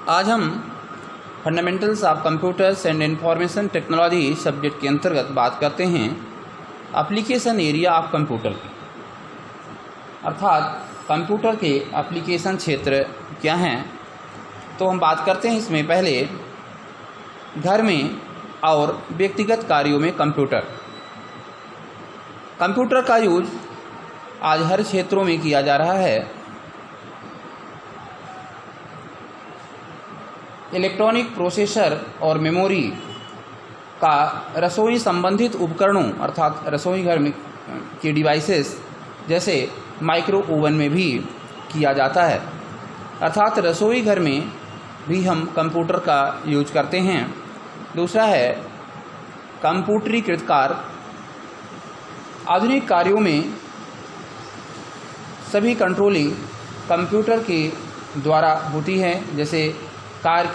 आज हम fundamentals of computers and information technology subject के अंतर्गत बात करते हैं एप्लीकेशन एरिया ऑफ कंप्यूटर की, अर्थात कंप्यूटर के एप्लीकेशन क्षेत्र क्या हैं। तो हम बात करते हैं इसमें पहले घर में और व्यक्तिगत कार्यों में कंप्यूटर का यूज आज हर क्षेत्रों में किया जा रहा है। इलेक्ट्रॉनिक प्रोसेसर और मेमोरी का रसोई संबंधित उपकरणों अर्थात रसोई घर में के डिवाइसेस जैसे माइक्रो ओवन में भी किया जाता है, अर्थात रसोई घर में भी हम कंप्यूटर का यूज करते हैं। दूसरा है कंप्यूटरीकृत कार्य। आधुनिक कार्यों में सभी कंट्रोलिंग कंप्यूटर के द्वारा होती है, जैसे कार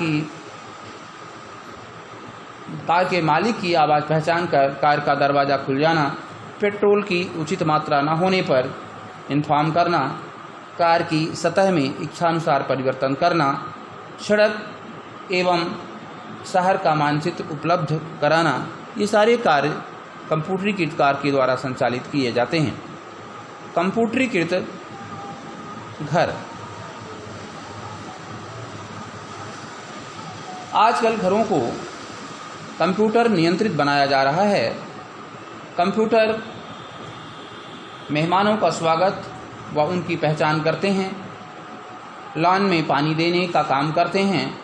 के मालिक की आवाज़ पहचान कर कार का दरवाज़ा खुल जाना, पेट्रोल की उचित मात्रा न होने पर इन्फॉर्म करना, कार की सतह में इच्छानुसार परिवर्तन करना, सड़क एवं शहर का मानचित्र उपलब्ध कराना, ये सारे कार्य कंप्यूटरीकृत कार्य के द्वारा संचालित किए जाते हैं। कंप्यूटरीकृत घर। आजकल घरों को कंप्यूटर नियंत्रित बनाया जा रहा है। कंप्यूटर मेहमानों का स्वागत व उनकी पहचान करते हैं, लॉन में पानी देने का काम करते हैं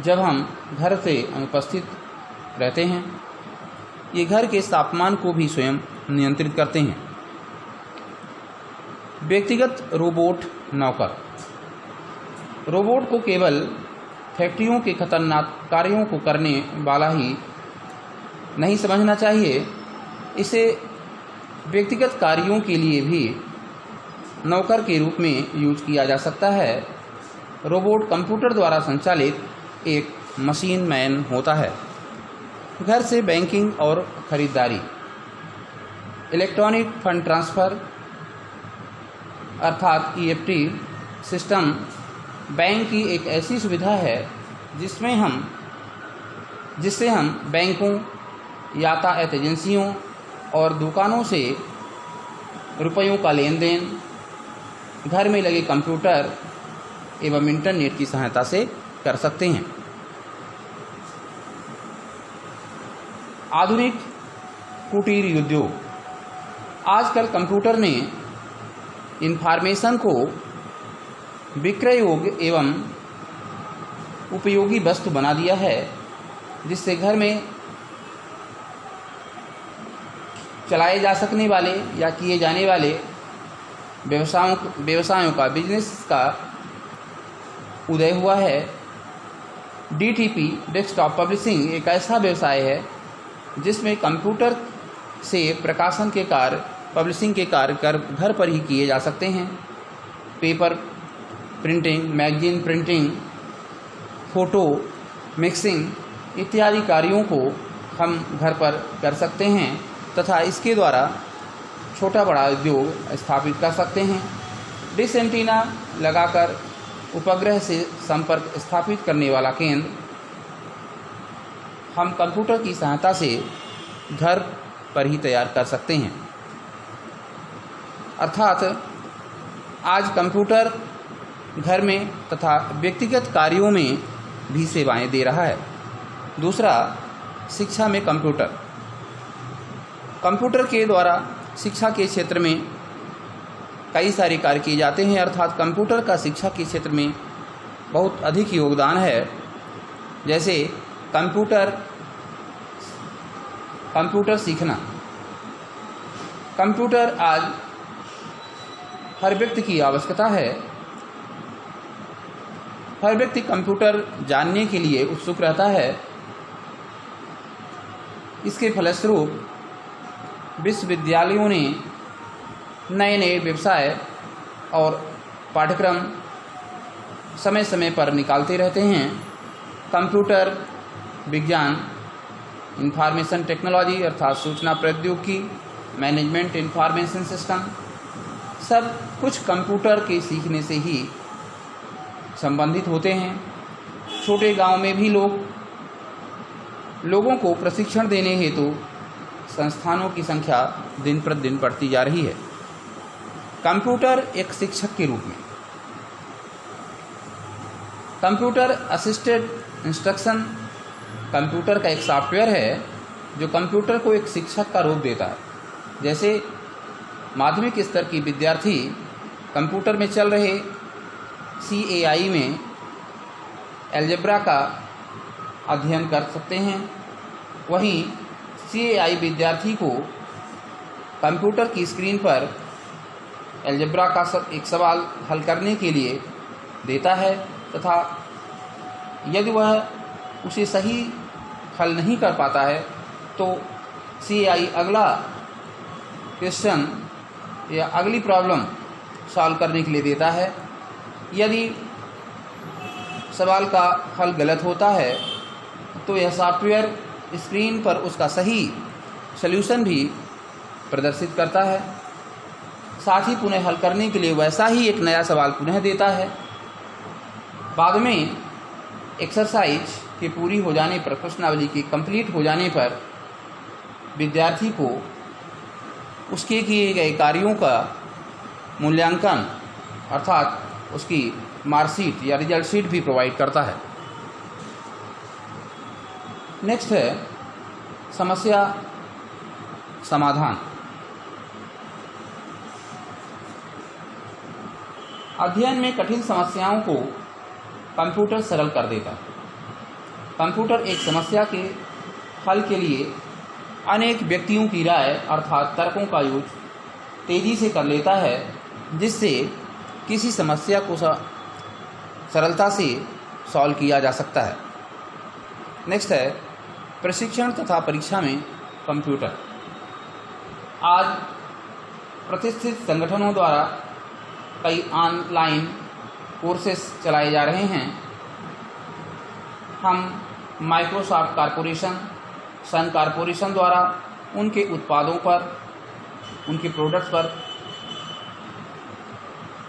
जब हम घर से अनुपस्थित रहते हैं। ये घर के तापमान को भी स्वयं नियंत्रित करते हैं। व्यक्तिगत रोबोट नौकर। रोबोट को केवल फैक्ट्रियों के खतरनाक कार्यों को करने वाला ही नहीं समझना चाहिए, इसे व्यक्तिगत कार्यों के लिए भी नौकर के रूप में यूज किया जा सकता है। रोबोट कंप्यूटर द्वारा संचालित एक मशीन मैन होता है। घर से बैंकिंग और खरीदारी। इलेक्ट्रॉनिक फंड ट्रांसफ़र अर्थात EFT सिस्टम बैंक की एक ऐसी सुविधा है जिससे हम बैंकों, यातायात एजेंसियों और दुकानों से रुपयों का लेन देन घर में लगे कंप्यूटर एवं इंटरनेट की सहायता से कर सकते हैं। आधुनिक कुटीर उद्योग। आजकल कंप्यूटर ने इंफॉर्मेशन को विक्रय योग्य एवं उपयोगी वस्तु बना दिया है, जिससे घर में चलाए जा सकने वाले या किए जाने वाले व्यवसायों का बिजनेस का उदय हुआ है। DTP डेस्कटॉप पब्लिशिंग एक ऐसा व्यवसाय है जिसमें कंप्यूटर से प्रकाशन के कार्य, पब्लिशिंग के कार्य घर पर ही किए जा सकते हैं। Paper printing, magazine printing, photo mixing इत्यादि कार्यों को हम घर पर कर सकते हैं तथा इसके द्वारा छोटा बड़ा उद्योग स्थापित कर सकते हैं। डिश एंटीना लगाकर उपग्रह से संपर्क स्थापित करने वाला केंद्र हम कंप्यूटर की सहायता से घर पर ही तैयार कर सकते हैं। अर्थात आज कंप्यूटर घर में तथा व्यक्तिगत कार्यों में भी सेवाएं दे रहा है। दूसरा, शिक्षा में कंप्यूटर के द्वारा शिक्षा के क्षेत्र में कई सारे कार्य किए जाते हैं, अर्थात कंप्यूटर का शिक्षा के क्षेत्र में बहुत अधिक योगदान है। जैसे कंप्यूटर सीखना। कंप्यूटर आज हर व्यक्ति की आवश्यकता है। हर व्यक्ति कंप्यूटर जानने के लिए उत्सुक रहता है। इसके फलस्वरूप विश्वविद्यालयों ने नए नए व्यवसाय और पाठ्यक्रम समय समय पर निकालते रहते हैं। कंप्यूटर विज्ञान, इंफॉर्मेशन टेक्नोलॉजी अर्थात सूचना प्रौद्योगिकी, मैनेजमेंट इंफॉर्मेशन सिस्टम, सब कुछ कंप्यूटर के सीखने से ही संबंधित होते हैं। छोटे गांव में भी लोगों को प्रशिक्षण देने हेतु संस्थानों की संख्या दिन प्रतिदिन बढ़ती जा रही है। कंप्यूटर एक शिक्षक के रूप में, कंप्यूटर असिस्टेड इंस्ट्रक्शन कंप्यूटर का एक सॉफ्टवेयर है जो कंप्यूटर को एक शिक्षक का रूप देता है। जैसे माध्यमिक स्तर की विद्यार्थी कंप्यूटर में चल रहे CAI में अलजेब्रा का अध्ययन कर सकते हैं, वहीं CAI विद्यार्थी को कंप्यूटर की स्क्रीन पर अलजेब्रा का एक सवाल हल करने के लिए देता है तथा यदि वह उसे सही हल नहीं कर पाता है तो CAI अगला क्वेश्चन या अगली प्रॉब्लम सॉल्व करने के लिए देता है। यदि सवाल का हल गलत होता है तो यह सॉफ्टवेयर स्क्रीन पर उसका सही सल्यूशन भी प्रदर्शित करता है, साथ ही पुनः हल करने के लिए वैसा ही एक नया सवाल पुनः देता है। बाद में एक्सरसाइज के पूरी हो जाने पर, प्रश्नावली के कंप्लीट हो जाने पर विद्यार्थी को उसके किए गए कार्यों का मूल्यांकन अर्थात उसकी मार्कशीट या रिजल्ट शीट भी प्रोवाइड करता है। नेक्स्ट है समस्या समाधान। अध्ययन में कठिन समस्याओं को कंप्यूटर सरल कर देता है। कंप्यूटर एक समस्या के हल के लिए अनेक व्यक्तियों की राय अर्थात तर्कों का यूज तेजी से कर लेता है, जिससे किसी समस्या को सरलता से सॉल्व किया जा सकता है। नेक्स्ट है प्रशिक्षण तथा परीक्षा में कंप्यूटर। आज प्रतिष्ठित संगठनों द्वारा कई ऑनलाइन कोर्सेस चलाए जा रहे हैं। हम माइक्रोसॉफ्ट कॉरपोरेशन, सन कॉरपोरेशन द्वारा उनके उत्पादों पर, उनके प्रोडक्ट्स पर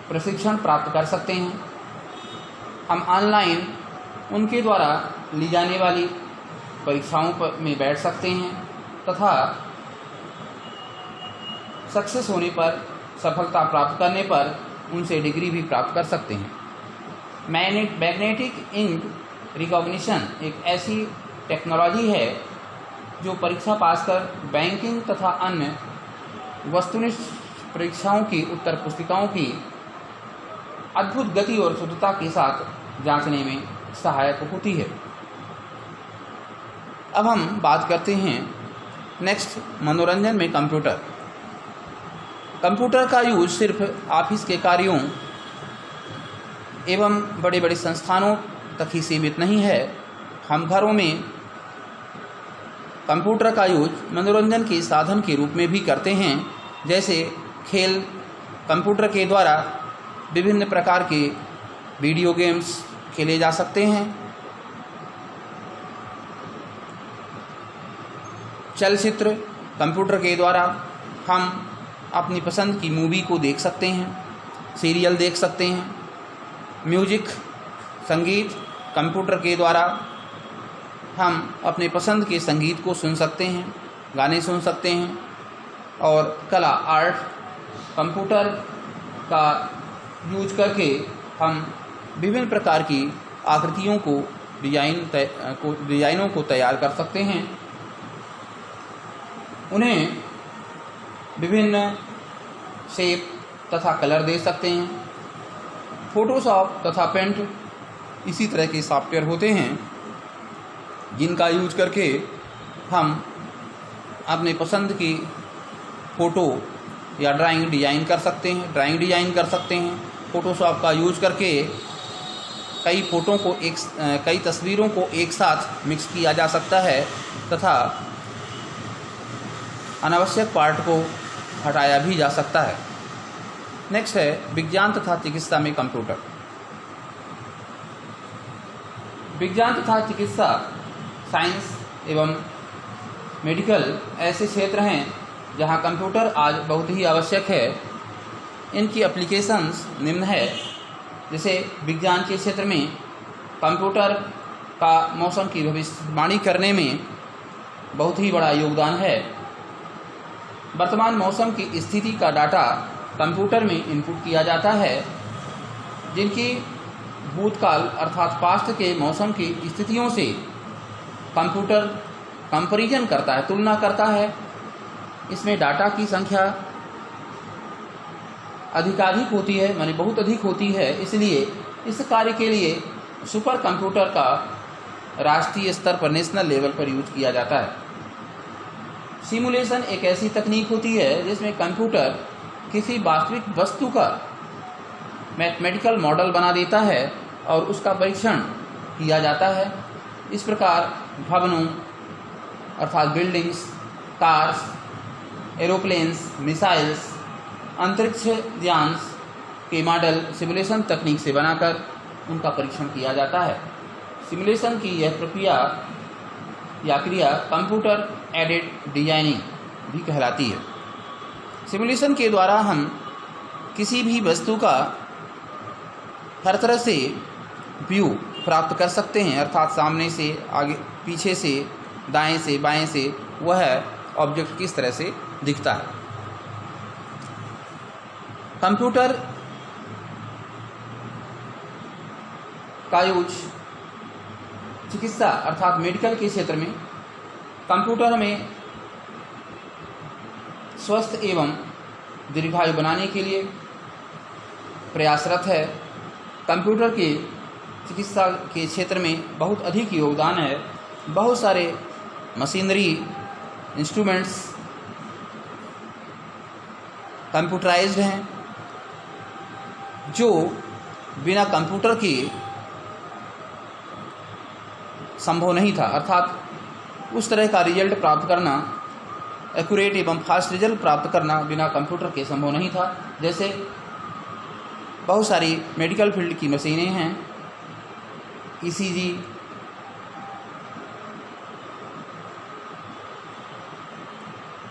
प्रशिक्षण प्राप्त कर सकते हैं। हम ऑनलाइन उनके द्वारा ली जाने वाली परीक्षाओं पर में बैठ सकते हैं तथा सक्सेस होने पर, सफलता प्राप्त करने पर उनसे डिग्री भी प्राप्त कर सकते हैं। मैग्नेटिक इंक रिकॉग्निशन एक ऐसी टेक्नोलॉजी है जो परीक्षा पास कर बैंकिंग तथा अन्य वस्तुनिष्ठ परीक्षाओं की उत्तर पुस्तिकाओं की अद्भुत गति और शुद्धता के साथ जांचने में सहायक होती है। अब हम बात करते हैं नेक्स्ट मनोरंजन में कंप्यूटर। कंप्यूटर का यूज सिर्फ ऑफिस के कार्यों एवं बड़े बड़े संस्थानों तक ही सीमित नहीं है। हम घरों में कंप्यूटर का यूज मनोरंजन के साधन के रूप में भी करते हैं। जैसे खेल, कंप्यूटर के द्वारा विभिन्न प्रकार के वीडियो गेम्स खेले जा सकते हैं। चलचित्र, कंप्यूटर के द्वारा हम अपनी पसंद की मूवी को देख सकते हैं, सीरियल देख सकते हैं। म्यूजिक, संगीत, कंप्यूटर के द्वारा हम अपने पसंद के संगीत को सुन सकते हैं, गाने सुन सकते हैं। और कला, आर्ट, कंप्यूटर का यूज करके हम विभिन्न प्रकार की आकृतियों को डिजाइनों को तैयार कर सकते हैं। उन्हें विभिन्न शेप तथा कलर दे सकते हैं। फोटोशॉप तथा पेंट इसी तरह के सॉफ्टवेयर होते हैं जिनका यूज करके हम अपने पसंद की फ़ोटो या ड्राइंग डिजाइन कर सकते हैं। फोटोशॉप का यूज करके कई तस्वीरों को एक साथ मिक्स किया जा सकता है तथा अनावश्यक पार्ट को हटाया भी जा सकता है। नेक्स्ट है विज्ञान तथा चिकित्सा में कंप्यूटर। विज्ञान तथा चिकित्सा, साइंस एवं मेडिकल ऐसे क्षेत्र हैं जहां कंप्यूटर आज बहुत ही आवश्यक है। इनकी एप्लीकेशंस निम्न है। जैसे विज्ञान के क्षेत्र में कंप्यूटर का मौसम की भविष्यवाणी करने में बहुत ही बड़ा योगदान है। वर्तमान मौसम की स्थिति का डाटा कंप्यूटर में इनपुट किया जाता है, जिनकी भूतकाल अर्थात पास्ट के मौसम की स्थितियों से कंप्यूटर कंपैरिजन करता है, तुलना करता है। इसमें डाटा की संख्या अधिकाधिक होती है, माने बहुत अधिक होती है, इसलिए इस कार्य के लिए सुपर कंप्यूटर का राष्ट्रीय स्तर पर, नेशनल लेवल पर यूज किया जाता है। सिमुलेशन एक ऐसी तकनीक होती है जिसमें कंप्यूटर किसी वास्तविक वस्तु का मैथमेटिकल मॉडल बना देता है और उसका परीक्षण किया जाता है। इस प्रकार भवनों अर्थात बिल्डिंग्स, कार्स, एरोप्लेन्स, मिसाइल्स, अंतरिक्ष यान के मॉडल सिमुलेशन तकनीक से बनाकर उनका परीक्षण किया जाता है। सिमुलेशन की यह प्रक्रिया या क्रिया कंप्यूटर एडेड डिजाइनिंग भी कहलाती है। सिमुलेशन के द्वारा हम किसी भी वस्तु का हर तरह से व्यू प्राप्त कर सकते हैं, अर्थात सामने से, आगे, पीछे से, दाएं से, बाएं से वह ऑब्जेक्ट किस तरह से दिखता है। कंप्यूटर का यूज चिकित्सा अर्थात मेडिकल के क्षेत्र में कंप्यूटर में स्वस्थ एवं दीर्घायु बनाने के लिए प्रयासरत है। कंप्यूटर के चिकित्सा के क्षेत्र में बहुत अधिक योगदान है। बहुत सारे मशीनरी, इंस्ट्रूमेंट्स कंप्यूटराइज्ड हैं, जो बिना कंप्यूटर के संभव नहीं था, अर्थात उस तरह का रिजल्ट प्राप्त करना, एक्यूरेट एवं फास्ट रिजल्ट प्राप्त करना बिना कंप्यूटर के संभव नहीं था। जैसे बहुत सारी मेडिकल फील्ड की मशीनें हैं, ईसीजी,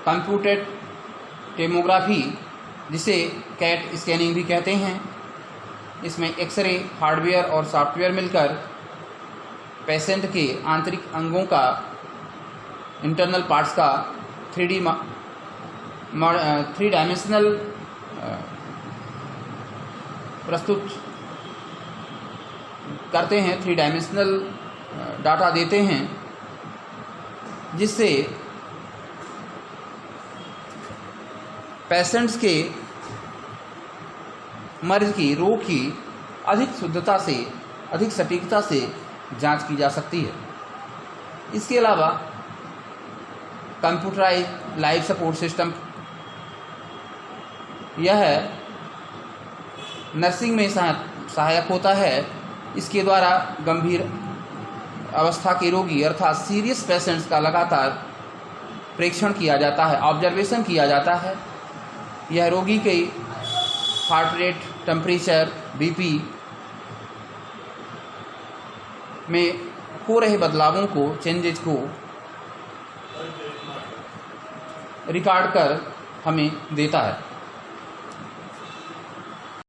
कंप्यूटेड टेमोग्राफी जिसे कैट स्कैनिंग भी कहते हैं। इसमें एक्सरे हार्डवेयर और सॉफ्टवेयर मिलकर पेशेंट के आंतरिक अंगों का, इंटरनल पार्ट्स का 3 डायमेंशनल प्रस्तुत करते हैं, 3 डायमेंशनल डाटा देते हैं, जिससे पेशेंट्स के मरीज की रोग की अधिक शुद्धता से, अधिक सटीकता से जांच की जा सकती है। इसके अलावा कंप्यूटराइज्ड लाइफ सपोर्ट सिस्टम, यह नर्सिंग में सहायक होता है। इसके द्वारा गंभीर अवस्था के रोगी अर्थात सीरियस पेशेंट्स का लगातार परीक्षण किया जाता है, ऑब्जर्वेशन किया जाता है। यह रोगी के हार्ट रेट, टेम्परेचर, बीपी में हो रहे बदलावों को, चेंजेज को रिकॉर्ड कर हमें देता है।